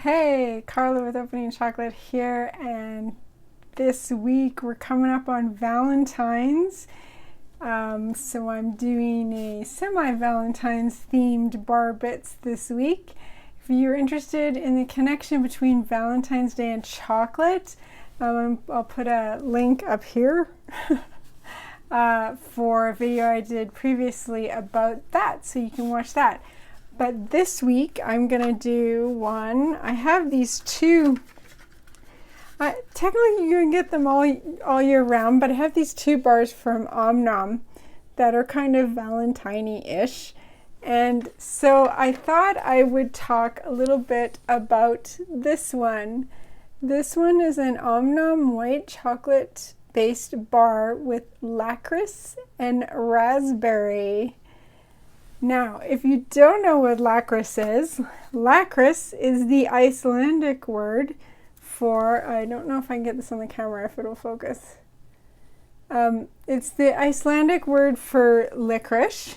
Hey, Carla with Opening Chocolate here, and this week we're coming up on Valentine's. So I'm doing a semi-Valentine's themed bar bits this week. If you're interested in the connection between Valentine's Day and chocolate, I'll put a link up here for a video I did previously about that, so you can watch that. But this week I'm gonna do one. I have these two. Technically you can get them all year round, but I have these two bars from Omnom that are kind of Valentine-y-ish. And so I thought I would talk a little bit about this one. This one is an Omnom white chocolate based bar with Lakkris and raspberry. Now, if you don't know what Lakkris is the Icelandic word for, I don't know if I can get this on the camera, if it'll focus. It's the Icelandic word for licorice.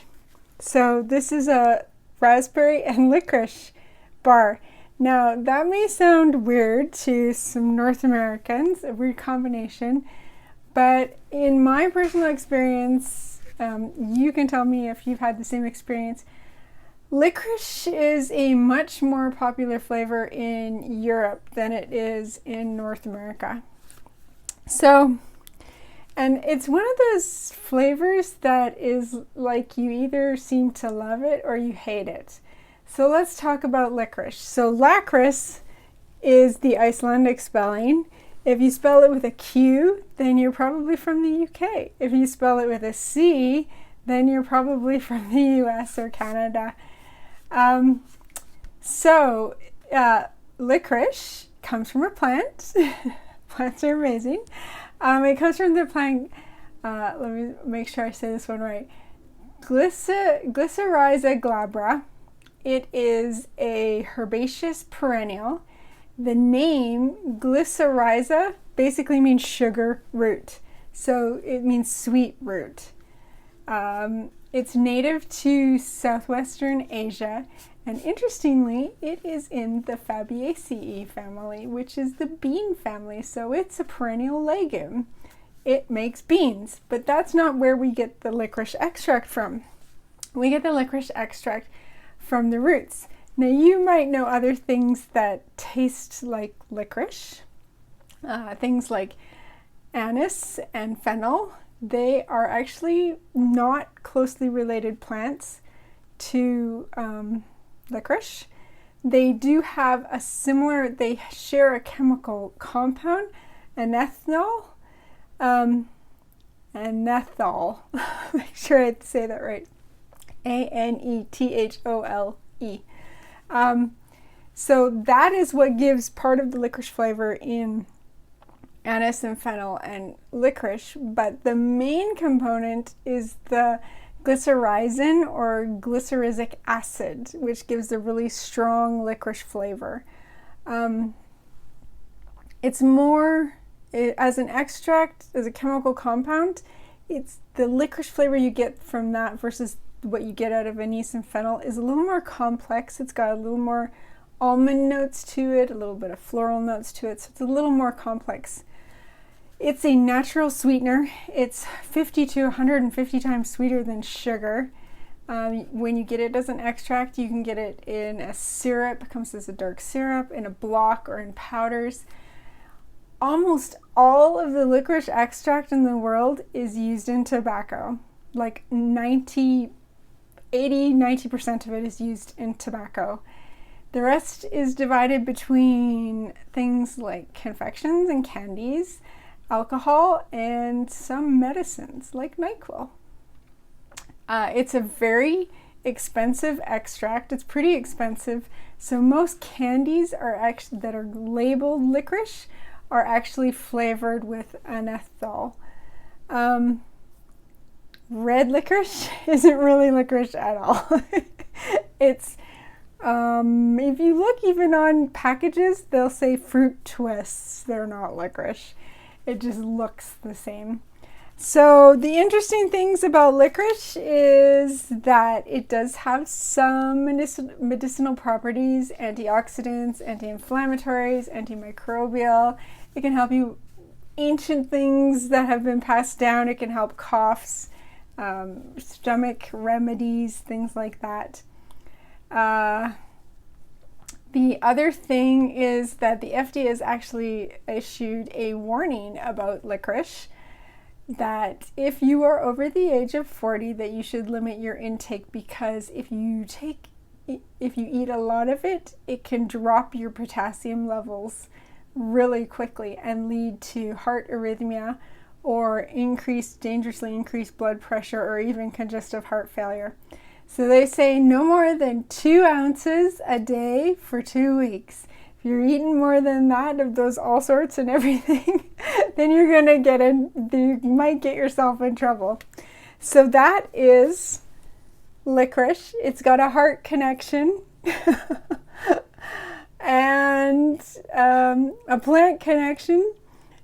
So this is a raspberry and licorice bar. Now, that may sound weird to some North Americans, a weird combination, but in my personal experience, you can tell me if you've had the same experience. Licorice is a much more popular flavor in Europe than it is in North America. So, and it's one of those flavors that is like you either seem to love it or you hate it. So let's talk about licorice. So Lakkris is the Icelandic spelling. If you spell it with a Q, then you're probably from the UK. If you spell it with a C, then you're probably from the US or Canada. Licorice comes from a plant. Plants are amazing. It comes from the plant, let me make sure I say this one right, Licorice glabra. It is a herbaceous perennial. The name Licorice basically means sugar root. So it means sweet root. It's native to southwestern Asia, and interestingly, it is in the Fabaceae family, which is the bean family. So it's a perennial legume. It makes beans, but that's not where we get the licorice extract from. We get the licorice extract from the roots. Now, you might know other things that taste like licorice, things like anise and fennel. They are actually not closely related plants to licorice. They do have a similar, they share a chemical compound, anethol, make sure I say that right, Anethole. So that is what gives part of the licorice flavor in anise and fennel and licorice, but the main component is the glycyrrhizin or glyceric acid, which gives a really strong licorice flavor. It's more, as an extract, as a chemical compound, it's the licorice flavor you get from that versus what you get out of anise and fennel is a little more complex. It's got a little more almond notes to it, a little bit of floral notes to it, so it's a little more complex. It's a natural sweetener. It's 50 to 150 times sweeter than sugar. When you get it as an extract, you can get it in a syrup. It comes as a dark syrup, in a block, or in powders. Almost all of the licorice extract in the world is used in tobacco. Like 90% of it is used in tobacco. The rest is divided between things like confections and candies, alcohol, and some medicines like NyQuil. It's a very expensive extract. It's pretty expensive. So most candies that are labeled licorice are actually flavored with anethole. Red licorice isn't really licorice at all. It's if you look even on packages, they'll say fruit twists. They're not licorice. It just looks the same. So the interesting things about licorice is that it does have some medicinal properties, antioxidants, anti-inflammatories, antimicrobial. It can help you ancient things that have been passed down. It can help coughs, stomach remedies, things like that. The other thing is that the FDA has actually issued a warning about licorice, that if you are over the age of 40, that you should limit your intake, because if you eat a lot of it, it can drop your potassium levels really quickly and lead to heart arrhythmia or dangerously increased blood pressure or even congestive heart failure. So they say no more than 2 ounces a day for 2 weeks. If you're eating more than that of those all sorts and everything, then you might get yourself in trouble. So that is licorice. It's got a heart connection and a plant connection.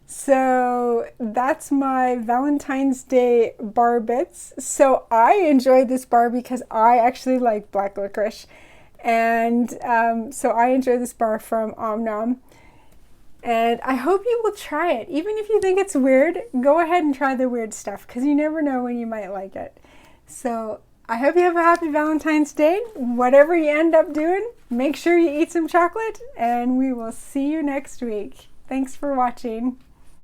So that's my Valentine's Day bar bits. So I enjoyed this bar because I actually like black licorice. And so I enjoy this bar from Omnom. And I hope you will try it. Even if you think it's weird, go ahead and try the weird stuff, because you never know when you might like it. So I hope you have a happy Valentine's Day. Whatever you end up doing, make sure you eat some chocolate, and we will see you next week. Thanks for watching.